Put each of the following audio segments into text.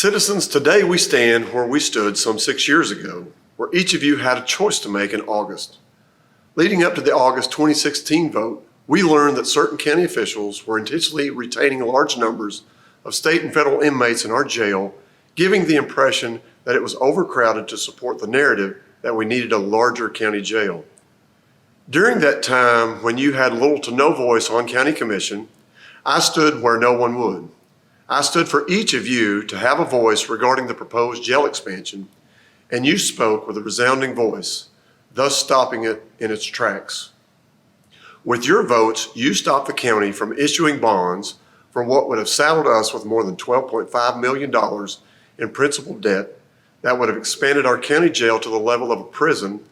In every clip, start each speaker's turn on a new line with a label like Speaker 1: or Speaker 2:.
Speaker 1: Citizens, today we stand where we stood some 6 years ago, where each of you had a choice to make in August. Leading up to the August 2016 vote, we learned that certain county officials were intentionally retaining large numbers of state and federal inmates in our jail, giving the impression that it was overcrowded to support the narrative that we needed a larger county jail. During that time, when you had little to no voice on county commission, I stood where no one would. I stood for each of you to have a voice regarding the proposed jail expansion, and you spoke with a resounding voice, thus stopping it in its tracks. With your votes, you stopped the county from issuing bonds for what would have saddled us with more than $12.5 million in principal debt that would have expanded our county jail to the level of a prison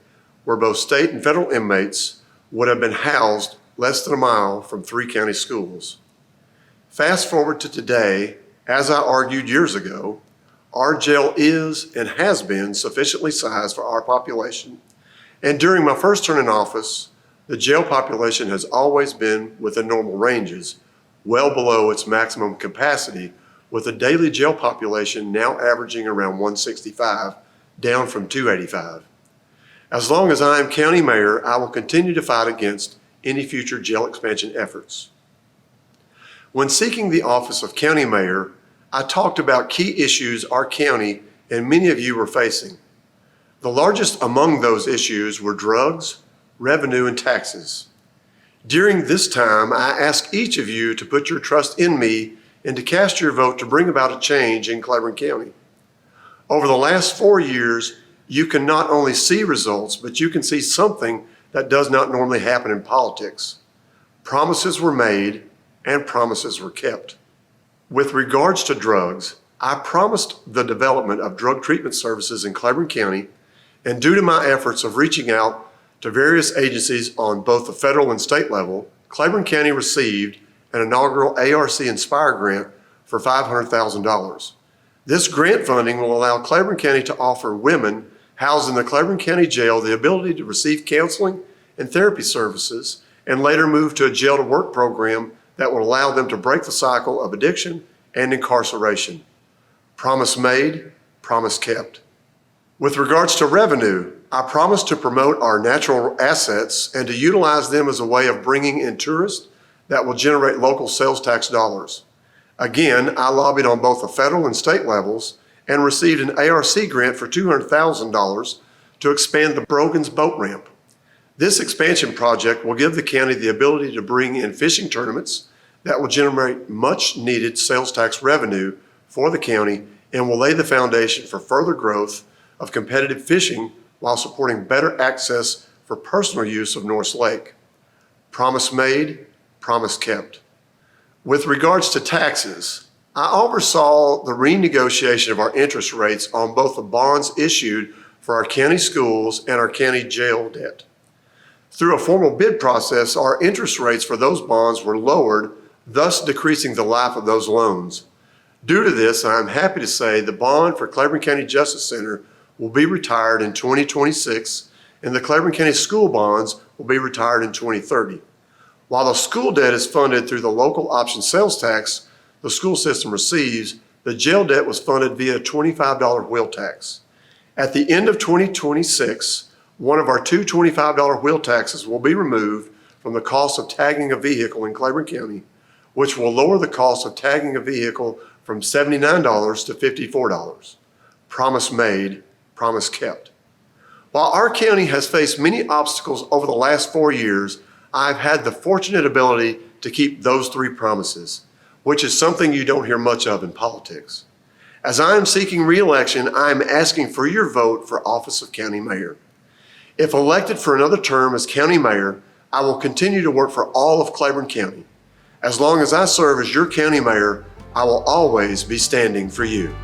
Speaker 1: where both state and federal inmates would have been housed less than a mile from 3 county schools. Fast forward to today, as I argued years ago, our jail is and has been sufficiently sized for our population, and during my first term in office, the jail population has always been within normal ranges, well below its maximum capacity, with the daily jail population now averaging around 165, down from 285. As long as I am county mayor, I will continue to fight against any future jail expansion efforts. When seeking the office of county mayor, I talked about key issues our county and many of you were facing. The largest among those issues were drugs, revenue, and taxes. During this time, I asked each of you to put your trust in me and to cast your vote to bring about a change in Claiborne County. Over the last 4 years, you can not only see results, but you can see something that does not normally happen in politics. Promises were made and promises were kept. With regards to drugs, I promised the development of drug treatment services in Claiborne County, and due to my efforts of reaching out to various agencies on both the federal and state level, Claiborne County received an inaugural ARC Inspire grant for $500,000. This grant funding will allow Claiborne County to offer women housed in the Claiborne County Jail the ability to receive counseling and therapy services and later move to a jail to work program that will allow them to break the cycle of addiction and incarceration. Promise made, promise kept. With regards to revenue, I promised to promote our natural assets and to utilize them as a way of bringing in tourists that will generate local sales tax dollars. Again, I lobbied on both the federal and state levels and received an ARC grant for $200,000 to expand the Brogan's boat ramp. This expansion project will give the county the ability to bring in fishing tournaments that will generate much needed sales tax revenue for the county and will lay the foundation for further growth of competitive fishing while supporting better access for personal use of Norris Lake. Promise made, promise kept. With regards to taxes, I oversaw the renegotiation of our interest rates on both the bonds issued for our county schools and our county jail debt. Through a formal bid process, our interest rates for those bonds were lowered, thus decreasing the life of those loans. Due to this, I am happy to say the bond for Claiborne County Justice Center will be retired in 2026, and the Claiborne County school bonds will be retired in 2030. While the school debt is funded through the local option sales tax the school system receives, the jail debt was funded via a $25 wheel tax. At the end of 2026, one of our two $25 wheel taxes will be removed from the cost of tagging a vehicle in Claiborne County, which will lower the cost of tagging a vehicle from $79 to $54. Promise made, promise kept. While our county has faced many obstacles over the last 4 years, I've had the fortunate ability to keep those 3 promises, which is something you don't hear much of in politics. As I am seeking re-election, I am asking for your vote for office of county mayor. If elected for another term as county mayor, I will continue to work for all of Claiborne County. As long as I serve as your county mayor, I will always be standing for you.